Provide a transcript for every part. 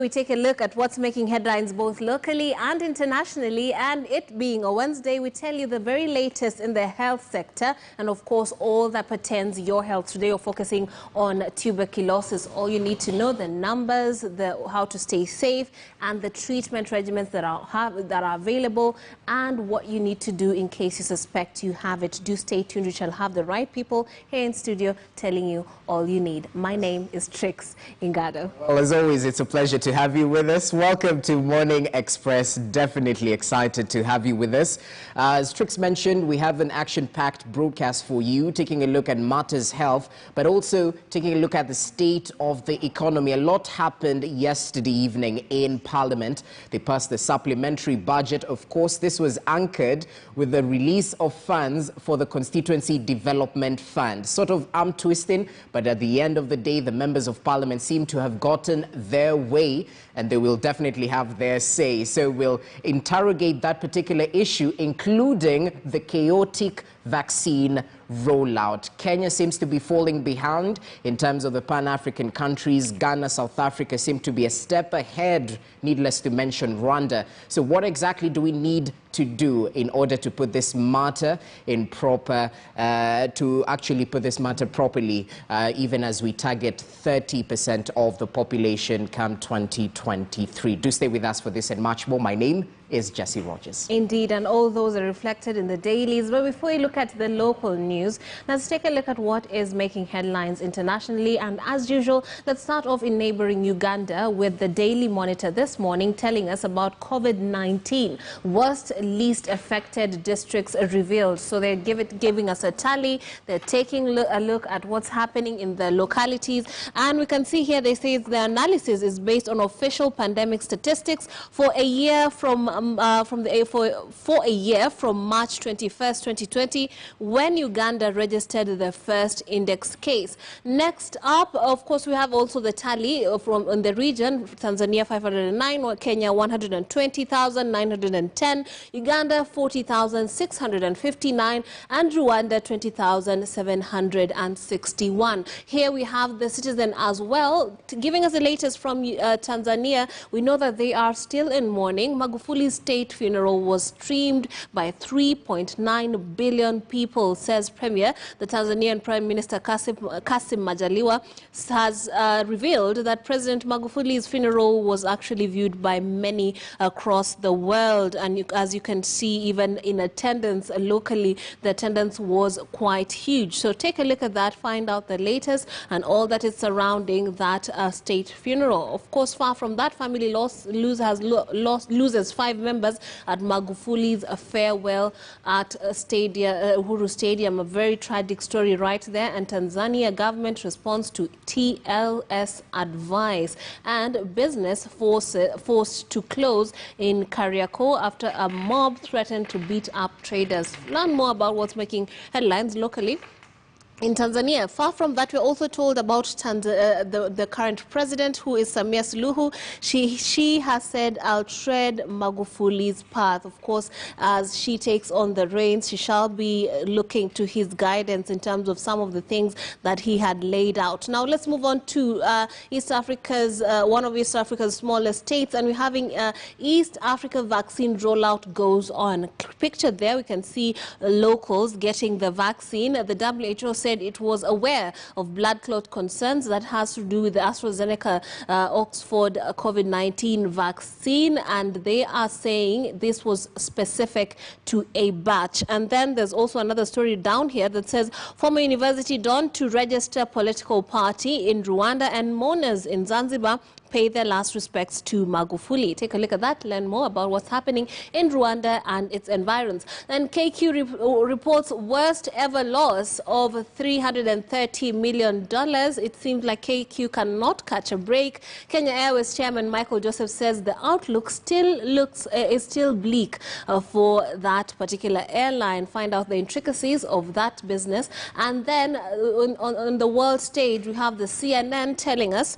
We take a look at what's making headlines both locally and internationally, and it being a Wednesday, we tell you the very latest in the health sector and of course all that pertains to your health. Today we're focusing on tuberculosis. All you need to know, the numbers, how to stay safe, and the treatment regimens that are available, and what you need to do in case you suspect you have it. Do stay tuned. We shall have the right people here in studio telling you all you need. My name is Trix Ingado. Well, as always, it's a pleasure to have you with us. Welcome to Morning Express. Definitely excited to have you with us. As Trix mentioned, we have an action-packed broadcast for you, taking a look at matters health, but also taking a look at the state of the economy. A lot happened yesterday evening in Parliament. They passed the supplementary budget. Of course, this was anchored with the release of funds for the Constituency Development Fund. Sort of arm twisting, but at the end of the day, the members of Parliament seem to have gotten their way, and they will definitely have their say. So we'll interrogate that particular issue, including the chaotic vaccine rollout. Kenya seems to be falling behind in terms of the Pan-African countries. Ghana, South Africa seem to be a step ahead, needless to mention Rwanda. So what exactly do we need to do in order to put this matter in properly, even as we target 30% of the population come 2023? Do stay with us for this and much more. My name is Jesse Rogers. Indeed, and all those are reflected in the dailies. But before we look at the local news, let's take a look at what is making headlines internationally. And as usual, let's start off in neighboring Uganda with the Daily Monitor this morning telling us about COVID-19. Worst, least affected districts revealed. So they're giving us a tally. They're taking a look at what's happening in the localities. And we can see here they say the analysis is based on official pandemic statistics for a year from March 21st, 2020, when Uganda registered the first index case. Next up, of course, we have also the tally from in the region: Tanzania 509, Kenya 120,910, Uganda 40,659, and Rwanda 20,761. Here we have the Citizen as well, giving us the latest from Tanzania. We know that they are still in mourning. Magufuli's state funeral was streamed by 3.9 billion people, says Premier. The Tanzanian Prime Minister Kassim Majaliwa has revealed that President Magufuli's funeral was actually viewed by many across the world. And as you can see, even in attendance locally, the attendance was quite huge. So take a look at that, find out the latest and all that is surrounding that state funeral. Of course, far from that, family loses 5 members at Magufuli's farewell at Uhuru Stadium. A very tragic story right there. And Tanzania government responds to TLS advice. And business forced to close in Kariakoo after a mob threatened to beat up traders. Learn more about what's making headlines locally in Tanzania. Far from that, we're also told about the current president, who is Samia Suluhu. She has said, "I'll tread Magufuli's path." Of course, as she takes on the reins, she shall be looking to his guidance in terms of some of the things that he had laid out. Now, let's move on to East Africa's, one of East Africa's smallest states, and we're having East Africa vaccine rollout goes on. Pictured there, we can see locals getting the vaccine. The WHO said it was aware of blood clot concerns that has to do with the AstraZeneca Oxford COVID-19 vaccine, and they are saying this was specific to a batch. And then there's also another story down here that says former university don to register political party in Rwanda, and mourners in Zanzibar pay their last respects to Magufuli. Take a look at that, learn more about what's happening in Rwanda and its environs. And KQ reports worst ever loss of $330 million. It seems like KQ cannot catch a break. Kenya Airways chairman Michael Joseph says the outlook is still bleak for that particular airline. Find out the intricacies of that business. And then on the world stage, we have the CNN telling us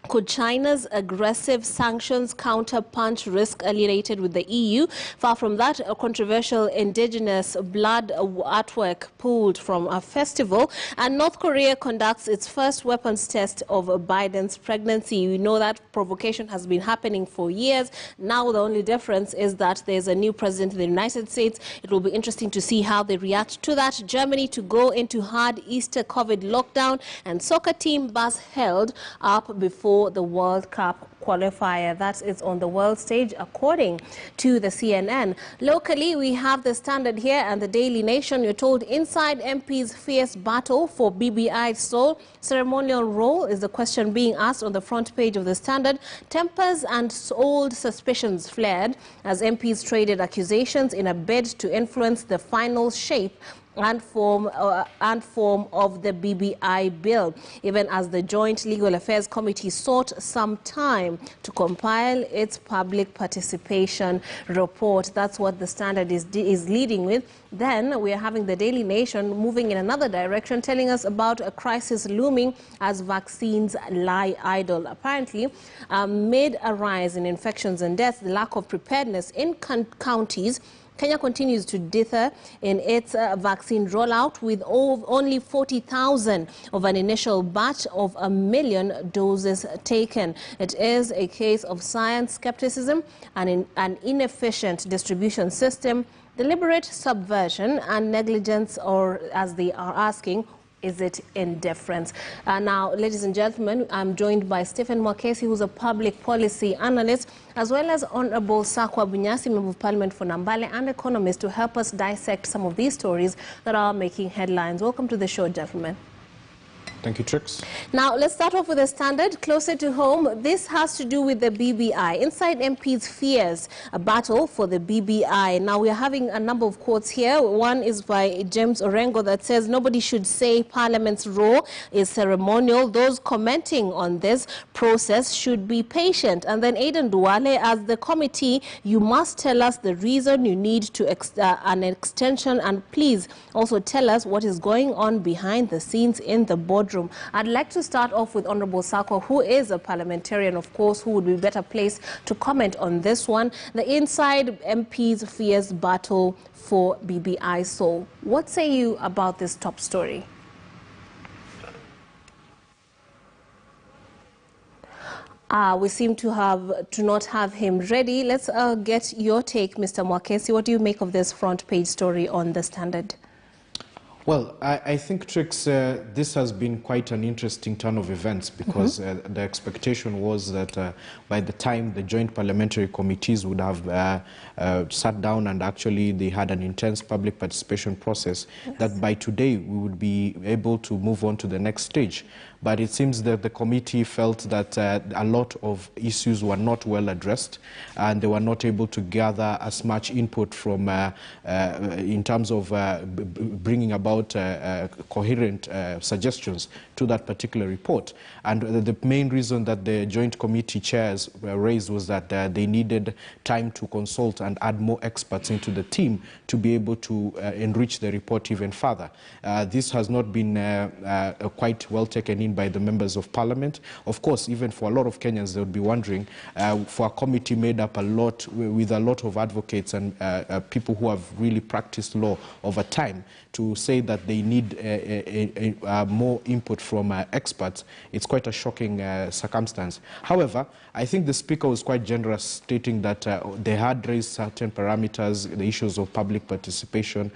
Could China's aggressive sanctions counterpunch risk alienated with the EU? Far from that, a controversial indigenous blood artwork pulled from a festival. And North Korea conducts its first weapons test of Biden's pregnancy. We know that provocation has been happening for years. Now the only difference is that there's a new president in the United States. It will be interesting to see how they react to that. Germany to go into hard Easter COVID lockdown, and soccer team bus held up before the World Cup qualifier. That is on the world stage, according to the CNN. Locally, we have the Standard here and the Daily Nation. You're told inside MP's fierce battle for BBI soul. Ceremonial role is the question being asked on the front page of the Standard. Tempers and old suspicions flared as MPs traded accusations in a bid to influence the final shape and form of the BBI bill, even as the Joint Legal Affairs Committee sought some time to compile its public participation report. That's what the Standard is leading with. Then we are having the Daily Nation moving in another direction, telling us about a crisis looming as vaccines lie idle. Apparently, amid a rise in infections and deaths, the lack of preparedness in counties, Kenya continues to dither in its vaccine rollout with only 40,000 of an initial batch of 1 million doses taken. It is a case of science skepticism and an inefficient distribution system, deliberate subversion and negligence, or as they are asking, is it indifference? Now, ladies and gentlemen, I'm joined by Stephen Mwakesi, who's a public policy analyst, as well as Honorable Sakwa Bunyasi, Member of Parliament for Nambale and economist, to help us dissect some of these stories that are making headlines. Welcome to the show, gentlemen. Thank you, Trix. Now, let's start off with the Standard. Closer to home, this has to do with the BBI. Inside MP's fears, a battle for the BBI. Now, we are having a number of quotes here. One is by James Orengo that says, nobody should say Parliament's role is ceremonial. Those commenting on this process should be patient. And then Aidan Duale, as the committee, you must tell us the reason you need to an extension, and please also tell us what is going on behind the scenes in the boardroom. I'd like to start off with Honorable Sakwa, who is a parliamentarian, of course, who would be better placed to comment on this one. The inside MP's fierce battle for BBI soul. What say you about this top story? We seem to not have him ready. Let's get your take, Mr. Mwakesi. What do you make of this front page story on the Standard? Well, I think, Trix, this has been quite an interesting turn of events because the expectation was that by the time the joint parliamentary committees would have sat down and actually they had an intense public participation process, that by today we would be able to move on to the next stage. But it seems that the committee felt that a lot of issues were not well addressed and they were not able to gather as much input from in terms of bringing about coherent suggestions to that particular report. And the main reason that the joint committee chairs raised was that they needed time to consult and add more experts into the team to be able to enrich the report even further. This has not been quite well taken in by the members of parliament. Of course, even for a lot of Kenyans, they would be wondering, for a committee made up with a lot of advocates and people who have really practiced law over time, to say that they need more input from experts, it's quite a shocking circumstance. However, I think the Speaker was quite generous, stating that they had raised certain parameters, the issues of public participation,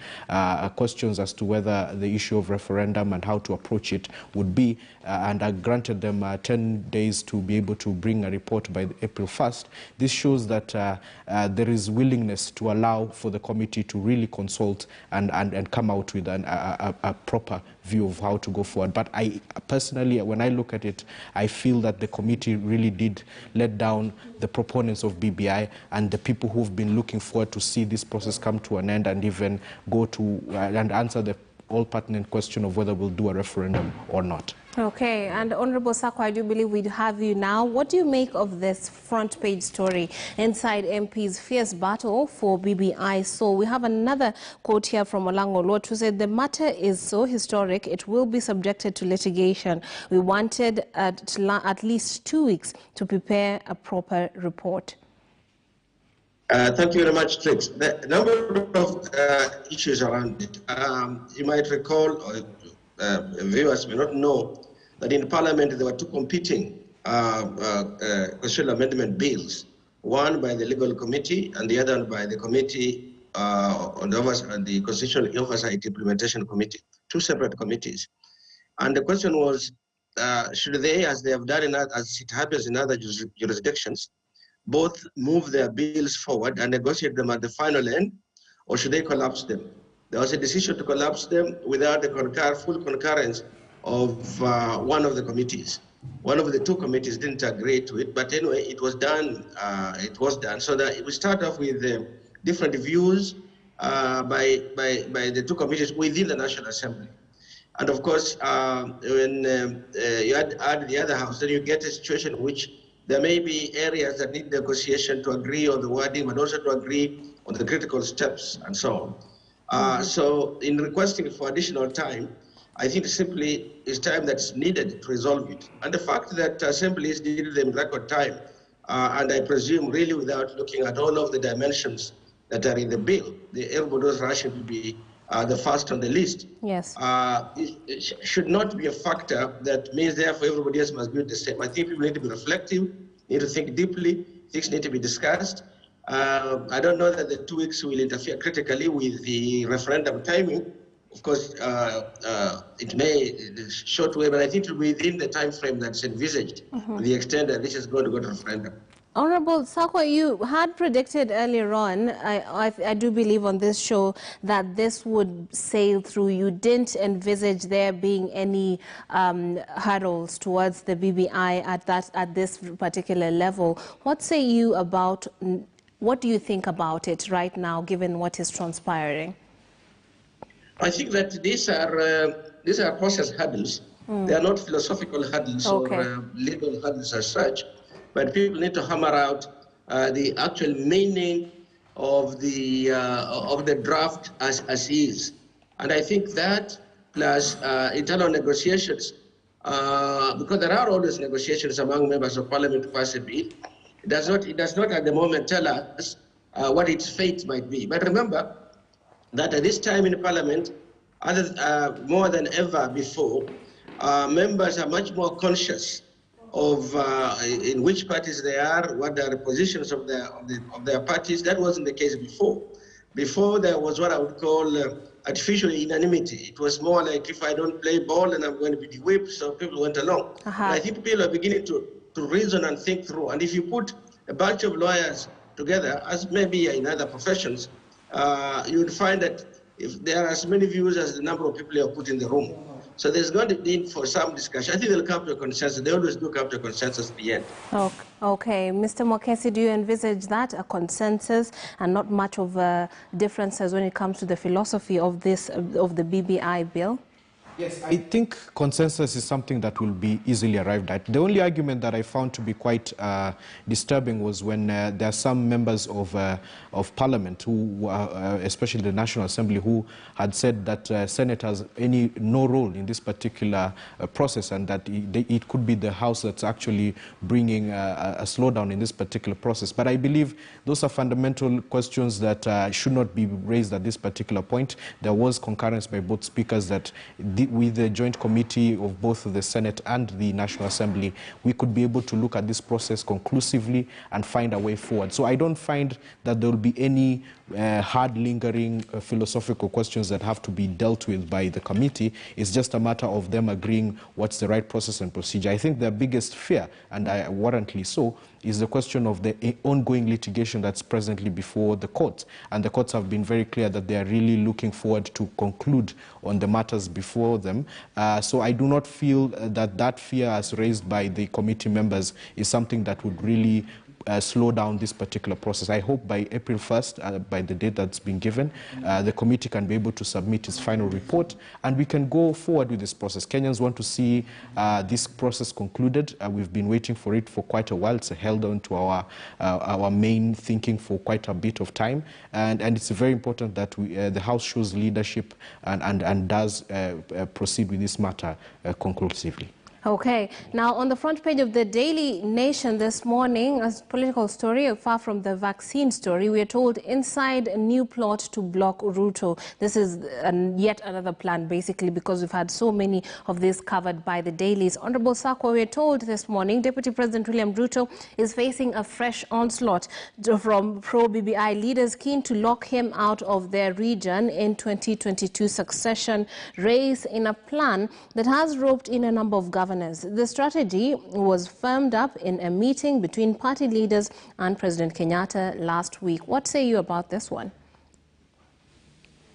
questions as to whether the issue of referendum and how to approach it would be, and I granted them 10 days to be able to bring a report by April 1st. This shows that there is willingness to allow for the committee to really consult and come out with a proper view of how to go forward. But I personally, when I look at it, I feel that the committee really did let down the proponents of BBI and the people who've been looking forward to see this process come to an end and even go to and answer the all pertinent question of whether we'll do a referendum or not. Okay, and Honorable Sako, I do believe we have you now. What do you make of this front page story inside MP's fierce battle for BBI? So we have another quote here from Olango Lot, who said, the matter is so historic, it will be subjected to litigation. We wanted at least 2 weeks to prepare a proper report. Thank you very much, Trix. The number of issues around it. You might recall, or viewers may not know, that in Parliament there were two competing constitutional amendment bills, one by the Legal Committee and the other by the Committee on the Constitutional Oversight Implementation Committee, two separate committees. And the question was, should they, as they have done, as it happens in other jurisdictions, both move their bills forward and negotiate them at the final end, or should they collapse them? There was a decision to collapse them without the full concurrence of one of the committees. One of the two committees didn't agree to it, but anyway, it was done. So that we start off with different views by the two committees within the National Assembly. And of course, when you add the other house, then you get a situation in which there may be areas that need negotiation to agree on the wording, but also to agree on the critical steps and so on. So in requesting for additional time, I think simply it's time that's needed to resolve it. And the fact that assemblies did them in record time, and I presume really without looking at all of the dimensions that are in the bill, everybody was rushing to be the first on the list. Yes. It should not be a factor that means therefore everybody else must do the same. I think people need to be reflective, need to think deeply, things need to be discussed. I don't know that the 2 weeks will interfere critically with the referendum timing. Of course, it may short way, but I think it will be within the time frame that's envisaged, to the extent that this is going to go to referendum. Honorable Sako, you had predicted earlier on, I do believe on this show, that this would sail through. You didn't envisage there being any hurdles towards the BBI at this particular level. What say you about, what do you think about it right now, given what is transpiring? I think that these are process hurdles. They are not philosophical hurdles or legal hurdles as such, but people need to hammer out the actual meaning of the draft as is. And I think that plus internal negotiations, because there are always negotiations among members of parliament to pass a bill. It does not at the moment tell us what its fate might be. But remember that at this time in Parliament, more than ever before, members are much more conscious of in which parties they are, what are the positions of their parties. That wasn't the case before. Before, there was what I would call artificial unanimity. It was more like, if I don't play ball, then I'm going to be the whip, so people went along. I think people are beginning to reason and think through. And if you put a bunch of lawyers together, as maybe in other professions, you would find that if there are as many views as the number of people you have put in the room. So there's going to be need for some discussion. I think they'll come to a consensus. They always do come to a consensus at the end. Okay. Mr. Mokesi, do you envisage that, a consensus, and not much of differences when it comes to the philosophy of the BBI bill? Yes, I think consensus is something that will be easily arrived at. The only argument that I found to be quite disturbing was when there are some members of Parliament, who, especially the National Assembly, who had said that Senate has no role in this particular process, and that it could be the House that's actually bringing a slowdown in this particular process. But I believe those are fundamental questions that should not be raised at this particular point. There was concurrence by both speakers that with the joint committee of both the Senate and the National Assembly, we could be able to look at this process conclusively and find a way forward. So I don't find that there will be any hard lingering philosophical questions that have to be dealt with by the committee. It's just a matter of them agreeing what's the right process and procedure. I think their biggest fear, and warrantly so, is the question of the ongoing litigation that's presently before the courts. And the courts have been very clear that they are really looking forward to conclude on the matters before them. So I do not feel that fear as raised by the committee members is something that would really slow down this particular process. I hope by April 1st, by the date that's been given, the committee can be able to submit its final report, and we can go forward with this process. Kenyans want to see this process concluded. We've been waiting for it for quite a while. It's held on to our main thinking for quite a bit of time, and it's very important that the House shows leadership and does proceed with this matter conclusively. Okay. Now, on the front page of the Daily Nation this morning, a political story, far from the vaccine story, we are told inside a new plot to block Ruto. This is yet another plan, basically, because we've had so many of this covered by the dailies. Honorable Sakwa, we are told this morning, Deputy President William Ruto is facing a fresh onslaught from pro-BBI leaders keen to lock him out of their region in 2022 succession race in a plan that has roped in a number of governors. The strategy was firmed up in a meeting between party leaders and President Kenyatta last week. What say you about this one?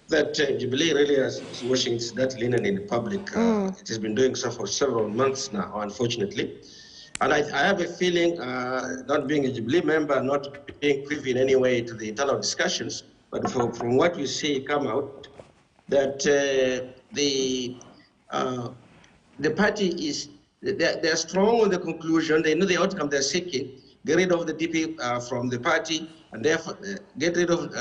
That Jubilee really is washing its dirty linen in public. It has been doing so for several months now, unfortunately. And I have a feeling, not being a Jubilee member, not being privy in any way to the internal discussions, but from what we see come out, that the party is, they're strong on the conclusion, they know the outcome they're seeking, get rid of the DP from the party, and therefore get rid of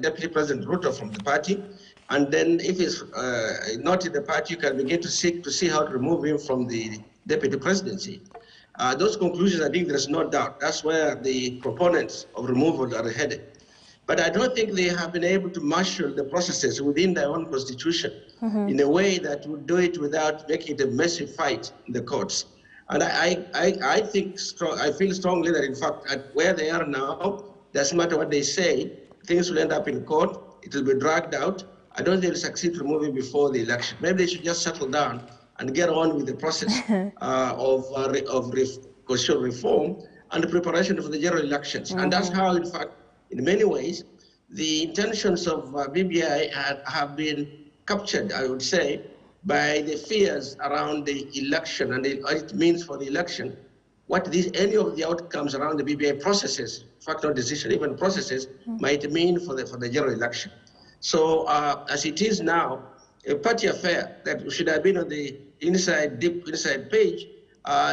Deputy President Ruto from the party, and then if he's not in the party, you can begin to seek to see how to remove him from the deputy presidency. Those conclusions, I think there's no doubt, that's where the proponents of removal are headed. But I don't think they have been able to marshal the processes within their own constitution in a way that would do it without making it a massive fight in the courts. And I feel strongly that, in fact, at where they are now, doesn't matter what they say, things will end up in court, it will be dragged out. I don't think they'll succeed removing before the election. Maybe they should just settle down and get on with the process of constitutional reform and the preparation for the general elections. And that's how, in fact, in many ways, the intentions of BBI have been captured, I would say, by the fears around the election and what it means for the election, what any of the outcomes around the BBI processes, in fact, not decision, even processes, might mean for the general election. So as it is now, a party affair that should have been on the deep inside page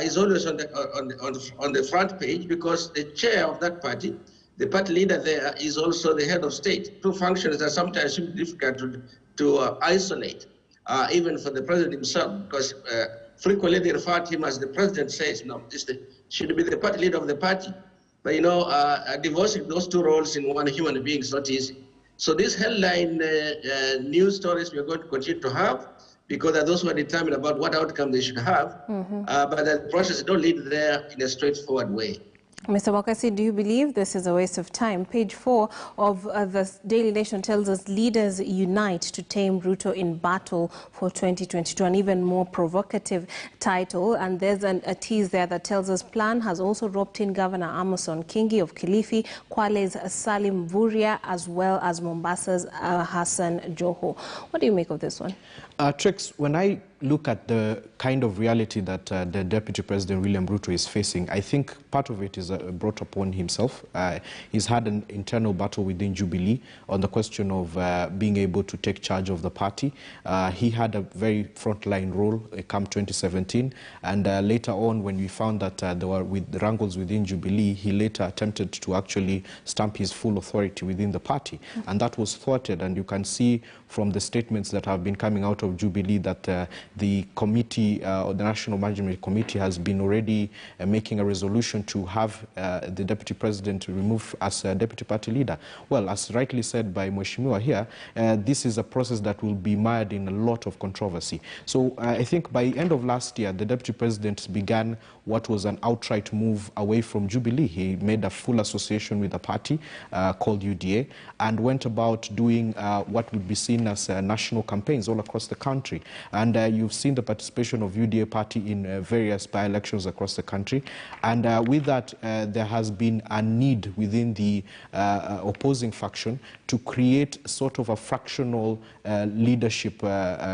is always on the front page, because the chair of that party, the party leader there, is also the head of state. Two functions that sometimes seem difficult to isolate, even for the president himself, because frequently they refer to him as the president says. No, this should be the party leader of the party. But divorcing those two roles in one human being is not easy. So these headline news stories we are going to continue to have, because there are those who are determined about what outcome they should have, but the process don't lead there in a straightforward way. Mr. Wakasi, do you believe this is a waste of time? Page 4 of the Daily Nation tells us leaders unite to tame Ruto in battle for 2022, an even more provocative title. And there's a tease there that tells us plan has also roped in Governor Amason Kingi of Kilifi, Kwale's Salim Vuria, as well as Mombasa's Hassan Joho. What do you make of this one? Trix, when I look at the kind of reality that the Deputy President William Ruto is facing, I think part of it is brought upon himself. He's had an internal battle within Jubilee on the question of being able to take charge of the party. He had a very frontline role come 2017, and later on, when we found that there were wrangles within Jubilee, he later attempted to actually stamp his full authority within the party, and that was thwarted. And you can see from the statements that have been coming out of Jubilee that the committee, or the National Management Committee, has been already making a resolution to have the Deputy President removed as Deputy Party Leader. Well, as rightly said by Mheshimiwa here, this is a process that will be mired in a lot of controversy. So I think by the end of last year, the Deputy President began what was an outright move away from Jubilee. He made a full association with a party called UDA and went about doing what would be seen as national campaigns all across the the country. And you've seen the participation of UDA party in various by-elections across the country. And with that, there has been a need within the opposing faction to create sort of a fractional leadership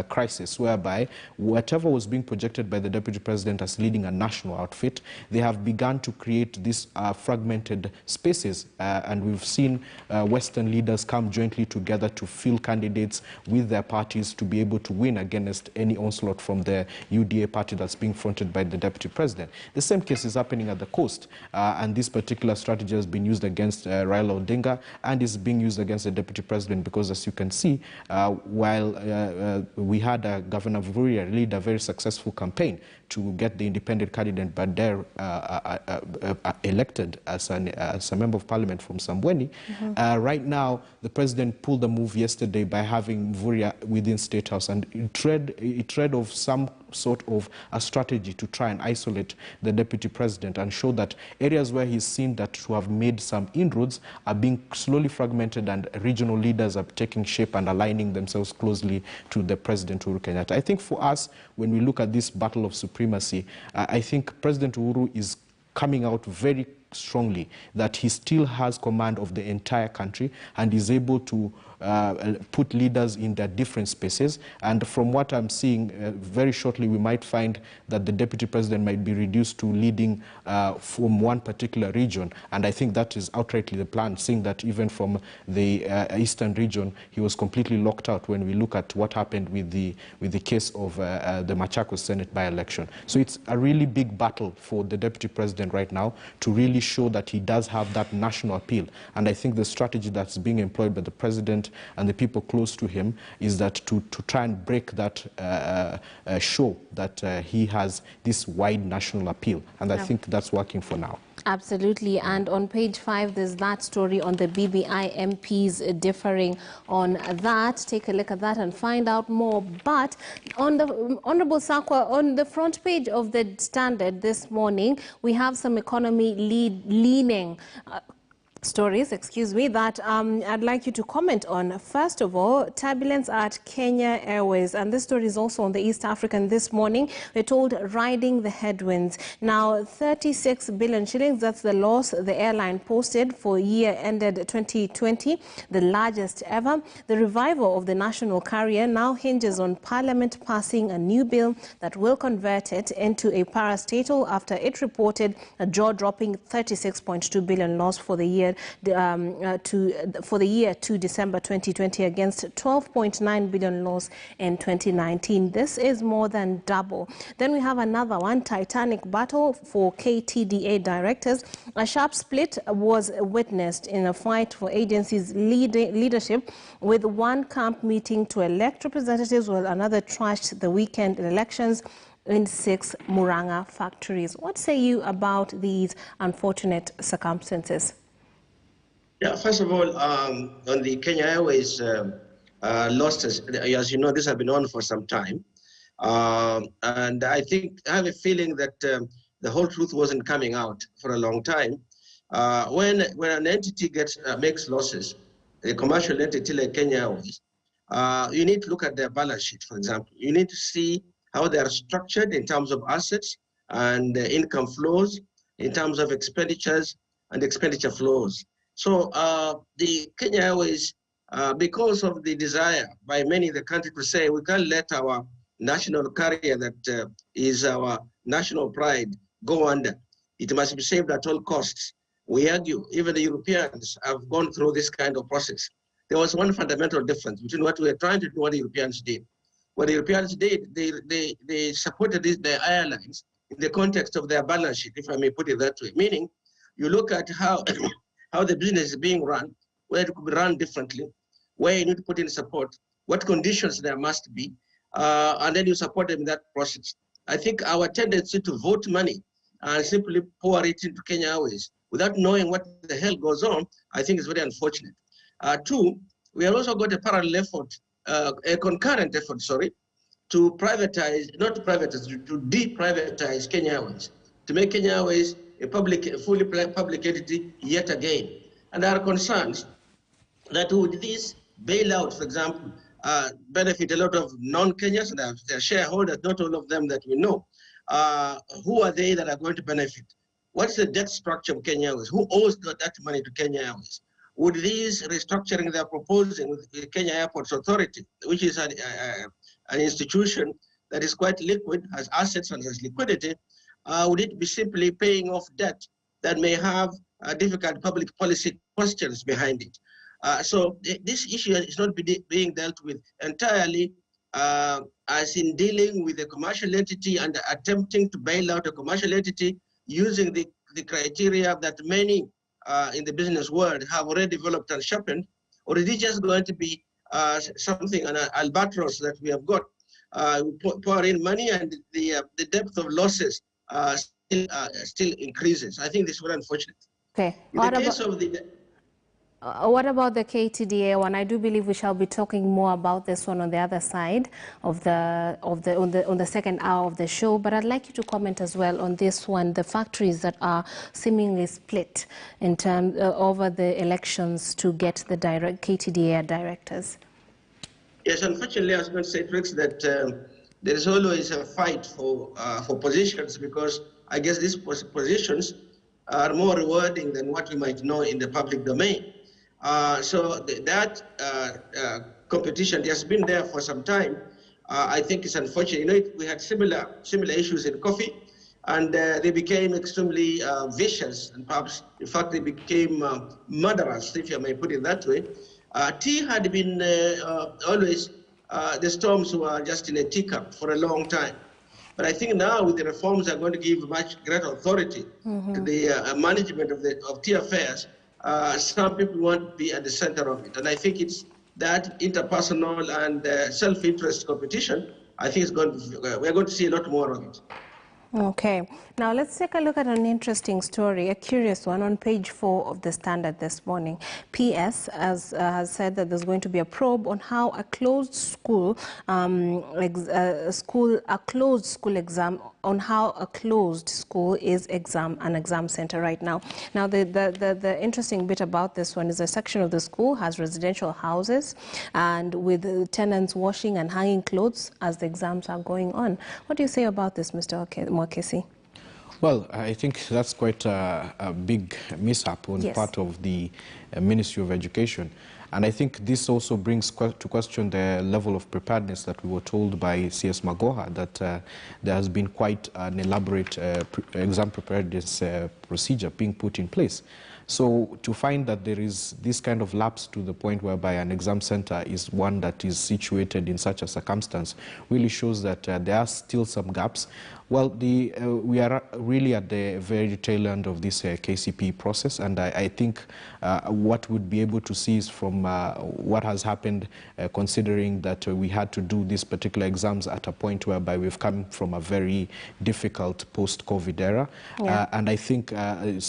crisis, whereby whatever was being projected by the Deputy President as leading a national outfit, they have begun to create these fragmented spaces. And we've seen Western leaders come jointly together to fill candidates with their parties to be able to win against any onslaught from the UDA party that's being fronted by the Deputy President. The same case is happening at the coast, and this particular strategy has been used against Raila Odinga and is being used against the Deputy President because, as you can see, while we had Governor Vuria lead a very successful campaign to get the independent candidate Bader elected as a member of parliament from Sambweni. Right now, the president pulled a move yesterday by having Vuria within State House, and it read of some sort of a strategy to try and isolate the deputy president and show that areas where he's seen that to have made some inroads are being slowly fragmented, and regional leaders are taking shape and aligning themselves closely to the President Uhuru Kenyatta. I think for us, when we look at this battle of supremacy, I think President Uhuru is coming out very strongly that he still has command of the entire country and is able to put leaders in their different spaces. And from what I'm seeing, very shortly we might find that the deputy president might be reduced to leading from one particular region. And I think that is outrightly the plan, seeing that even from the eastern region, he was completely locked out when we look at what happened with the case of the Machakos Senate by-election. So it's a really big battle for the deputy president right now to really show that he does have that national appeal. And I think the strategy that's being employed by the president and the people close to him is that to try and break that show that he has this wide national appeal. And I think that's working for now. Absolutely. And on page 5, there's that story on the BBI MPs differing on that. Take a look at that and find out more. But on the Honorable Sakwa, on the front page of the Standard this morning, we have some economy leaning stories, that I'd like you to comment on. First of all, turbulence at Kenya Airways, and this story is also on the East African this morning. We're told riding the headwinds. Now, 36 billion shillings, that's the loss the airline posted for year ended 2020, the largest ever. The revival of the national carrier now hinges on Parliament passing a new bill that will convert it into a parastatal after it reported a jaw-dropping 36.2 billion loss for the year to December 2020 against 12.9 billion loss in 2019. This is more than double. Then we have another one, Titanic battle for KTDA directors. A sharp split was witnessed in a fight for agency's leadership, with one camp meeting to elect representatives while another trashed the weekend elections in 6 Muranga factories. What say you about these unfortunate circumstances? Yeah, first of all, on the Kenya Airways losses, as you know, this has been on for some time. And I have a feeling that the whole truth wasn't coming out for a long time. When an entity makes losses, a commercial entity like Kenya Airways, you need to look at their balance sheet, for example. You need to see how they are structured in terms of assets and income flows, in terms of expenditures and expenditure flows. So the Kenya Airways, because of the desire by many in the country to say we can't let our national carrier that is our national pride go under, it must be saved at all costs. We argue, even the Europeans have gone through this kind of process. There was one fundamental difference between what we were trying to do and what the Europeans did. What the Europeans did, they supported the airlines in the context of their balance sheet, if I may put it that way. Meaning, you look at how the business is being run, where it could be run differently, where you need to put in support, what conditions there must be, and then you support them in that process. I think our tendency to vote money and simply pour it into Kenya Airways without knowing what the hell goes on, I think is very unfortunate. 2, we have also got a parallel effort, a concurrent effort, to privatize, not to privatize, to deprivatize Kenya Airways, to make Kenya Airways a fully public entity yet again. And there are concerns that would this bailout, for example, benefit a lot of non-Kenyans and their shareholders, not all of them that we know. Who are they that are going to benefit? What's the debt structure of Kenya Airways? Who owes that money to Kenya Airways? Would these restructuring they're proposing with the Kenya Airports Authority, which is an institution that is quite liquid, has assets and has liquidity, would it be simply paying off debt that may have difficult public policy questions behind it? So this issue is not being dealt with entirely as in dealing with a commercial entity and attempting to bail out a commercial entity using the criteria that many in the business world have already developed and sharpened, or is it just going to be something, an albatross that we have got? Pour in money and the depth of losses still increases. I think this is very unfortunate. Okay. In the case of the what about the KTDA one? I do believe we shall be talking more about this one on the other side of on the second hour of the show. But I'd like you to comment as well on this one, the factories that are seemingly split in terms over the elections to get the KTDA directors. Yes, unfortunately, I was going to say, Trix, that there is always a fight for positions, because I guess these positions are more rewarding than what we might know in the public domain. So that competition has been there for some time. I think it's unfortunate. You know, we had similar issues in coffee, and they became extremely vicious, and perhaps, in fact, they became murderous, if I may put it that way. Tea had been always, the storms were just in a teacup for a long time. But I think now with the reforms are going to give much greater authority to the management of tea affairs. Some people want to be at the center of it. And I think it's that interpersonal and self-interest competition, I think we're going to see a lot more of it. Okay. Now let's take a look at an interesting story, a curious one, on page 4 of the Standard this morning. PS has said that there's going to be a probe on how a closed school, on how a closed school is an exam center right now. Now the interesting bit about this one is a section of the school has residential houses, and with tenants washing and hanging clothes as the exams are going on. What do you say about this, Mr. Mwakesi? Well, I think that's quite a big mishap on part of the Ministry of Education. And I think this also brings to question the level of preparedness that we were told by CS Magoha, that there has been quite an elaborate exam preparedness procedure being put in place. So to find that there is this kind of lapse to the point whereby an exam center is one that is situated in such a circumstance really shows that there are still some gaps. Well, we are really at the very tail end of this KCP process, and I think what we'd be able to see is from what has happened, considering that we had to do these particular exams at a point whereby we've come from a very difficult post-COVID era. And I think we are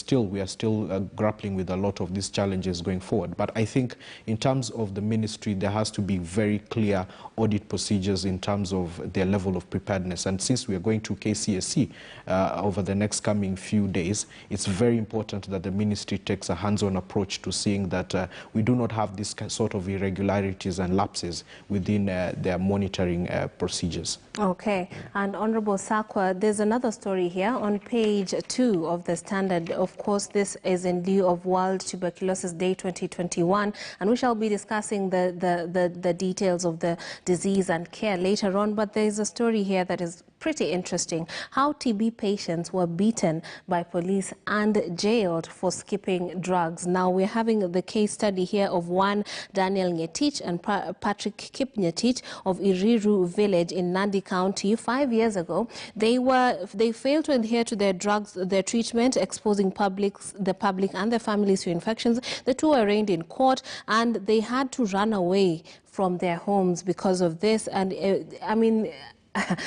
still grappling with a lot of these challenges going forward. But I think in terms of the ministry, there has to be very clear audit procedures in terms of their level of preparedness. And since we are going to KCSE over the next coming few days, it's very important that the ministry takes a hands-on approach to seeing that we do not have this sort of irregularities and lapses within their monitoring procedures. Okay. And Honorable Sakwa, there's another story here on page 2 of the Standard. Of course, this is in lieu of World Tuberculosis Day 2021, and we shall be discussing the details of the disease and care later on. But there is a story here that is pretty interesting. How TB patients were beaten by police and jailed for skipping drugs. Now we're having the case study here of one Daniel Ngetich and Patrick Kipngetich of Iriru village in Nandi County. 5 years ago, they failed to adhere to their treatment, exposing the public and their families to infections. The two were arraigned in court, and they had to run away from their homes because of this. And I mean,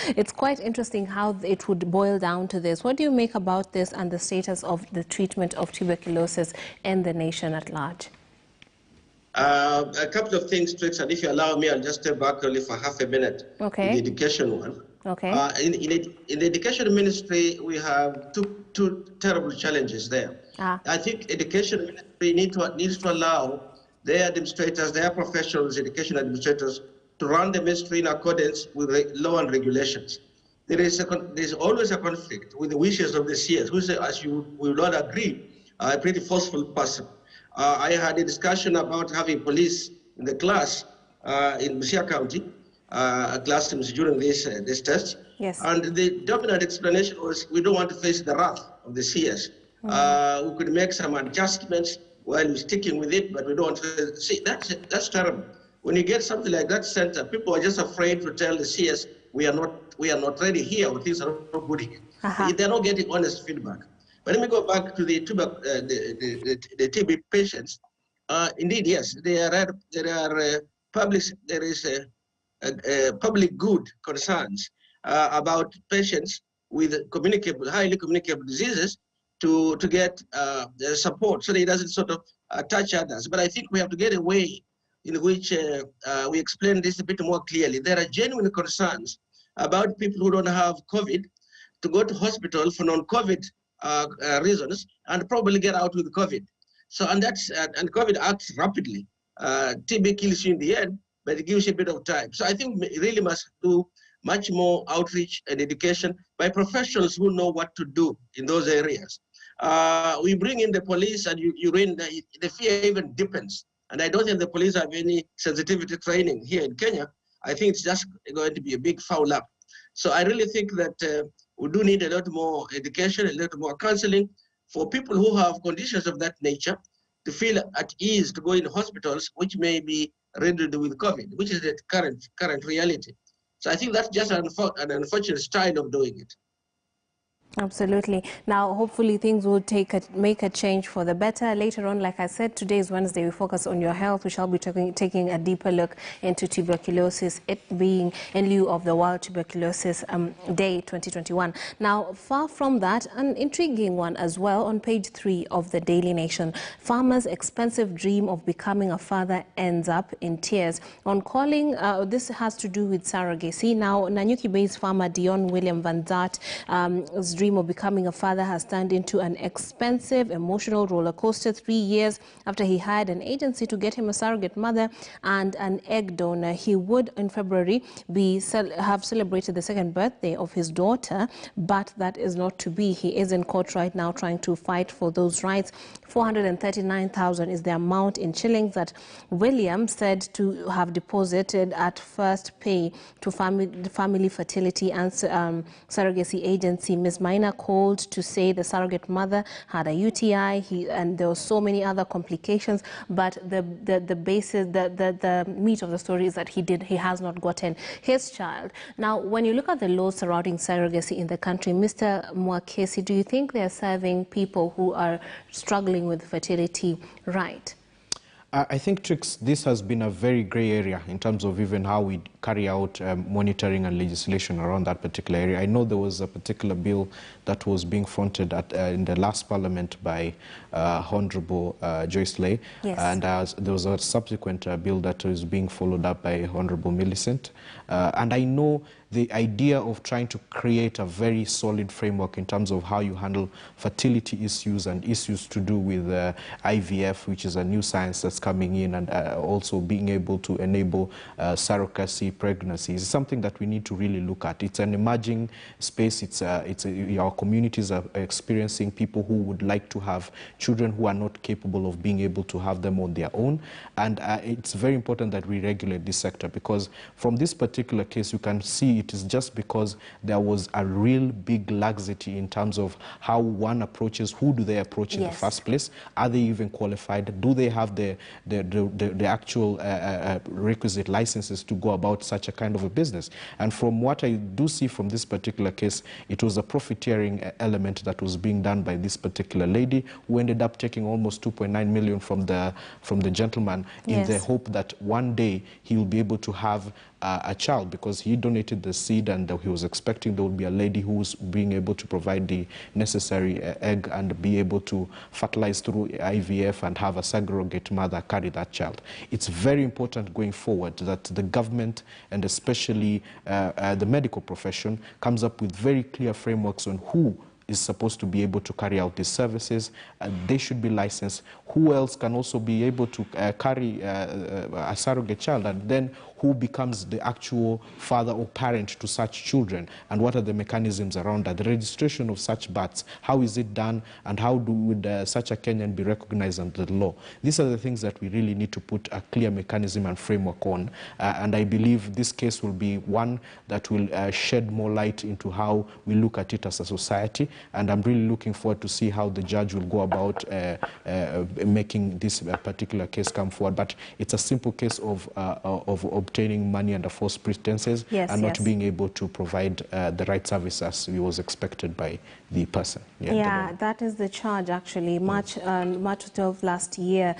it's quite interesting how it would boil down to this. What do you make about this and the status of the treatment of tuberculosis in the nation at large? A couple of things, Trix, and if you allow me, I'll just step back only for half a minute. Okay. In the education one. Okay. In the education ministry, we have two terrible challenges there. I think education ministry needs to allow their administrators, their professionals, education administrators, to run the ministry in accordance with law and regulations. There's always a conflict with the wishes of the CS, who say, as you will not agree, a pretty forceful person. I had a discussion about having police in the class in Busia County, classrooms during this test. Yes. And the dominant explanation was, we don't want to face the wrath of the CS. We could make some adjustments while we're sticking with it, but we don't want to see. That's terrible. When you get something like that center, people are just afraid to tell the CS, we are not ready here, or things are not good here. They're not getting honest feedback. But let me go back to the TB patients. Indeed, yes, there is public good concerns about patients with highly communicable diseases to get support so that it doesn't sort of touch others. But I think we have to get a way in which we explain this a bit more clearly. There are genuine concerns about people who don't have COVID to go to hospital for non-COVID reasons and probably get out with COVID. So, and COVID acts rapidly. TB kills you in the end, but it gives you a bit of time. So I think we really must do much more outreach and education by professionals who know what to do in those areas. We bring in the police, and the fear even deepens. And I don't think the police have any sensitivity training here in Kenya. I think it's just going to be a big foul up. So I really think that we do need a lot more education, a lot more counseling for people who have conditions of that nature to feel at ease to go in hospitals which may be riddled with COVID, which is the current reality. So I think that's just an unfortunate style of doing it. Absolutely. Now, hopefully things will make a change for the better. Later on, like I said, today is Wednesday. We focus on your health. We shall be taking a deeper look into tuberculosis, it being in lieu of the World Tuberculosis Day 2021. Now, far from that, an intriguing one as well on page 3 of the Daily Nation. Farmer's expensive dream of becoming a father ends up in tears. On calling, this has to do with surrogacy. Now, Nanyuki-based farmer Dion William Van Zart's dream of becoming a father has turned into an expensive emotional roller coaster 3 years after he hired an agency to get him a surrogate mother and an egg donor. He would in February have celebrated the 2nd birthday of his daughter, but that is not to be. He is in court right now trying to fight for those rights. 439,000 is the amount in shillings that William said to have deposited at first pay to family fertility and surrogacy agency. Ms. Maina called to say the surrogate mother had a UTI and there were so many other complications, but the meat of the story is that he has not gotten his child. Now, when you look at the laws surrounding surrogacy in the country, Mr. Mwakesi, do you think they're serving people who are struggling with fertility right? I think, Trix, this has been a very grey area in terms of even how we carry out monitoring and legislation around that particular area. I know there was a particular bill that was being fronted in the last parliament by Honorable Joyce Lay, yes. And there was a subsequent bill that was being followed up by Honorable Millicent. And I know the idea of trying to create a very solid framework in terms of how you handle fertility issues and issues to do with IVF, which is a new science that's coming in, and also being able to enable surrogacy pregnancies is something that we need to really look at. It's an emerging space. Our communities are experiencing people who would like to have children who are not capable of being able to have them on their own. And it's very important that we regulate this sector, because from this particular case, you can see it is just because there was a real big laxity in terms of how one approaches, who do they approach in the first place? Are they even qualified? Do they have the actual requisite licenses to go about such a kind of a business? And from what I do see from this particular case, it was a profiteering element that was being done by this particular lady, who ended up taking almost 2.9 million from the gentleman in the hope that one day he will be able to have a child, because he donated the seed and he was expecting there would be a lady who was being able to provide the necessary egg and be able to fertilize through IVF and have a surrogate mother carry that child. It's very important going forward that the government and especially the medical profession comes up with very clear frameworks on who is supposed to be able to carry out these services. They should be licensed. Who else can also be able to carry a surrogate child, and then who becomes the actual father or parent to such children, and what are the mechanisms around that. The registration of such births, how is it done, and how would such a Kenyan be recognized under the law? These are the things that we really need to put a clear mechanism and framework on, and I believe this case will be one that will shed more light into how we look at it as a society, and I'm really looking forward to see how the judge will go about making this particular case come forward. But it's a simple case of obtaining money under false pretenses and not being able to provide the right service as was expected by the person. Yeah, that is the charge actually. March 12 last year,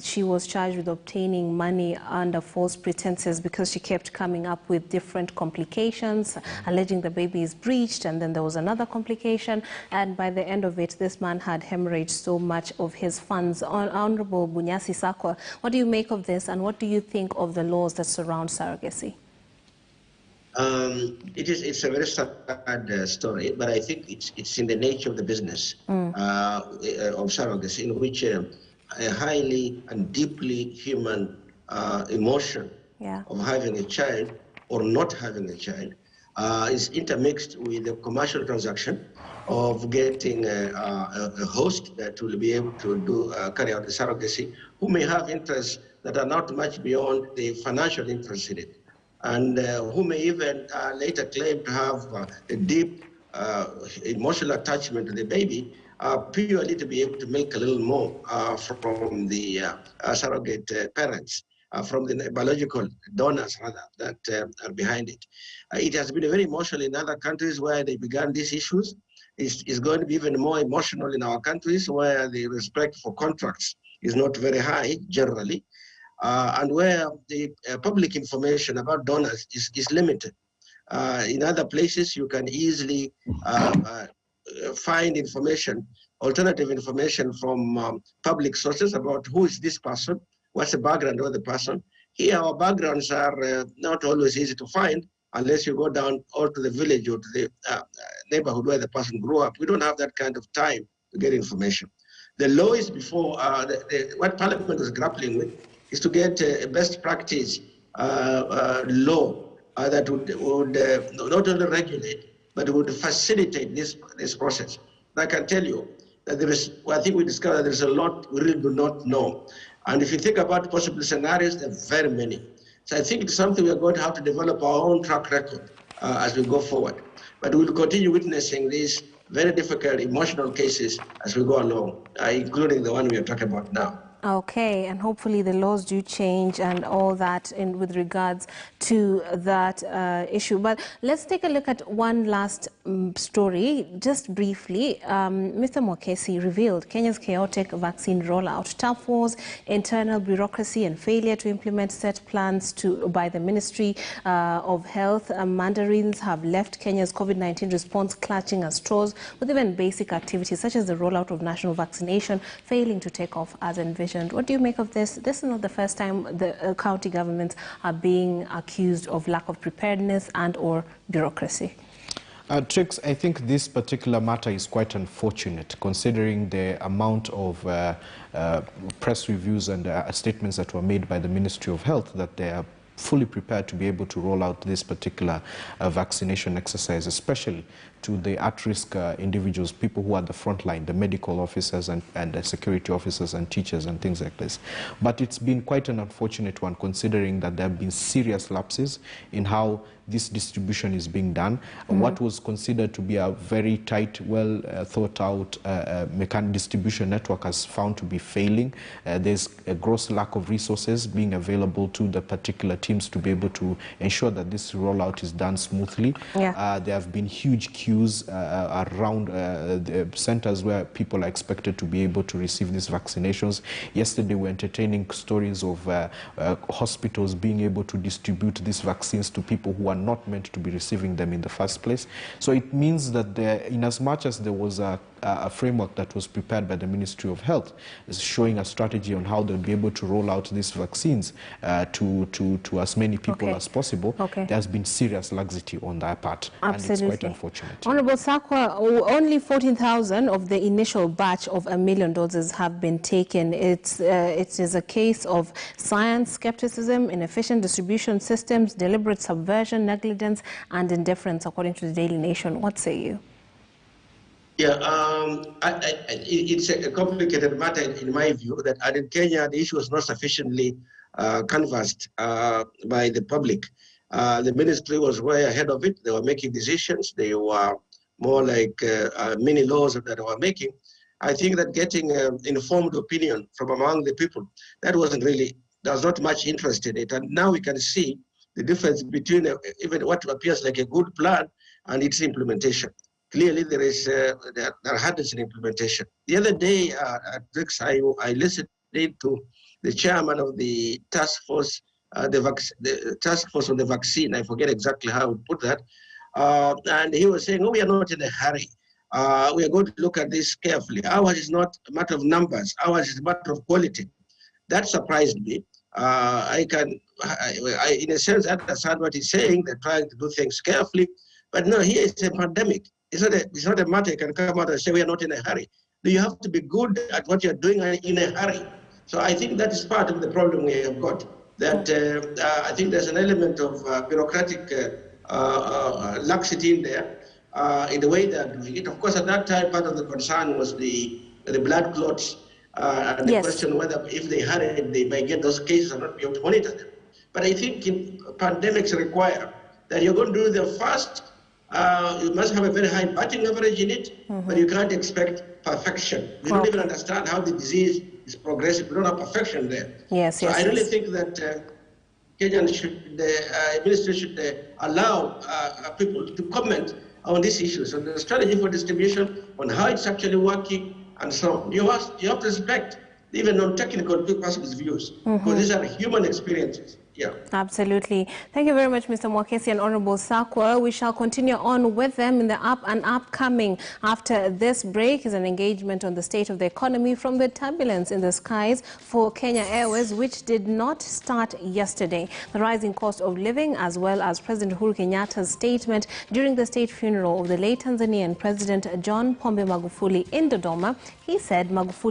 she was charged with obtaining money under false pretenses because she kept coming up with different complications, alleging the baby is breached, and then there was another complication, and by the end of it, this man had hemorrhaged so much of his funds. Honorable Bunyasi Sakwa, what do you make of this, and what do you think of the laws that surround surrogacy? It's a very sad story, but I think it's in the nature of the business of surrogacy, in which a highly and deeply human emotion of having a child or not having a child is intermixed with the commercial transaction of getting a host that will be able to carry out the surrogacy, who may have interests that are not much beyond the financial interest in it, and who may even later claim to have a deep emotional attachment to the baby, purely to be able to make a little more from the surrogate parents, from the biological donors, rather, that are behind it. It has been very emotional in other countries where they began these issues. It's going to be even more emotional in our countries where the respect for contracts is not very high, generally. And where the public information about donors is limited. In other places, you can easily find information, alternative information from public sources about who is this person, what's the background of the person. Here, our backgrounds are not always easy to find unless you go down or to the village or to the neighborhood where the person grew up. We don't have that kind of time to get information. The law is before, what Parliament is grappling with is to get a best practice law that would not only regulate, but would facilitate this process. And I can tell you that there is, well, I think we discovered there's a lot we really do not know. And if you think about possible scenarios, there are very many. So I think it's something we're going to have to develop our own track record as we go forward. But we'll continue witnessing these very difficult emotional cases as we go along, including the one we are talking about now. Okay, and hopefully the laws do change and all that with regards to that issue. But let's take a look at one last story, just briefly. Mr. Mwakesi revealed Kenya's chaotic vaccine rollout, tough wars, internal bureaucracy and failure to implement set plans by the Ministry of Health. Mandarins have left Kenya's COVID-19 response clutching at straws, with even basic activities such as the rollout of national vaccination failing to take off as envisioned. What do you make of this? This is not the first time the county governments are being accused of lack of preparedness and or bureaucracy. Trix, I think this particular matter is quite unfortunate considering the amount of press reviews and statements that were made by the Ministry of Health that they are fully prepared to be able to roll out this particular vaccination exercise, especially to the at-risk individuals, people who are at the front line, the medical officers and the security officers and teachers and things like this. But it's been quite an unfortunate one considering that there have been serious lapses in how this distribution is being done. What was considered to be a very tight, well thought out distribution network has found to be failing. There's a gross lack of resources being available to the particular teams to be able to ensure that this rollout is done smoothly. There have been huge queues around the centers where people are expected to be able to receive these vaccinations. Yesterday we were entertaining stories of hospitals being able to distribute these vaccines to people who are not meant to be receiving them in the first place. So it means that in as much as there was a a framework that was prepared by the Ministry of Health, showing a strategy on how they'll be able to roll out these vaccines to as many people as possible. There has been serious laxity on that part, and it's quite unfortunate. Honorable Sakwa, only 14,000 of the initial batch of 1 million doses have been taken. It is a case of science, skepticism, inefficient distribution systems, deliberate subversion, negligence, and indifference, according to the Daily Nation. What say you? Yeah, it's a complicated matter in my view, that in Kenya, the issue was not sufficiently canvassed by the public. The ministry was way ahead of it. They were making decisions. They were more like mini laws that they were making. I think that getting informed opinion from among the people, that wasn't really, there was not much interest in it. And now we can see the difference between even what appears like a good plan and its implementation. Clearly, there are hurdles in implementation. The other day at Rix, I listened to the chairman of the task force, the task force on the vaccine. I forget exactly how he put that. And he was saying, oh, we are not in a hurry. We are going to look at this carefully. Ours is not a matter of numbers. Ours is a matter of quality. That surprised me. I in a sense, understand what he's saying. They're trying to do things carefully. But no, here is a pandemic. It's not a matter you can come out and say we are not in a hurry. You have to be good at what you're doing in a hurry. So I think that is part of the problem we have got. That I think there's an element of bureaucratic laxity in there, in the way they're doing it. Of course, at that time, part of the concern was the blood clots, and the question whether if they hurry, they may get those cases or not be able to monitor them. But I think pandemics require that you're going to do them fast. You must have a very high batting average in it, but you can't expect perfection. We don't even understand how the disease is progressing. We don't have perfection there. So I really think that Kenyan the ministry should allow people to comment on these issues, on the strategy for distribution, on how it's actually working, and so on. You have to respect even non-technical people's views, because these are human experiences. Yeah. Absolutely. Thank you very much, Mr. Mwakesi and Honorable Sakwa. We shall continue on with them in the upcoming. After this break is an engagement on the state of the economy from the turbulence in the skies for Kenya Airways, which did not start yesterday. The rising cost of living, as well as President Uhuru Kenyatta's statement during the state funeral of the late Tanzanian President John Pombe Magufuli in Dodoma. He said Magufuli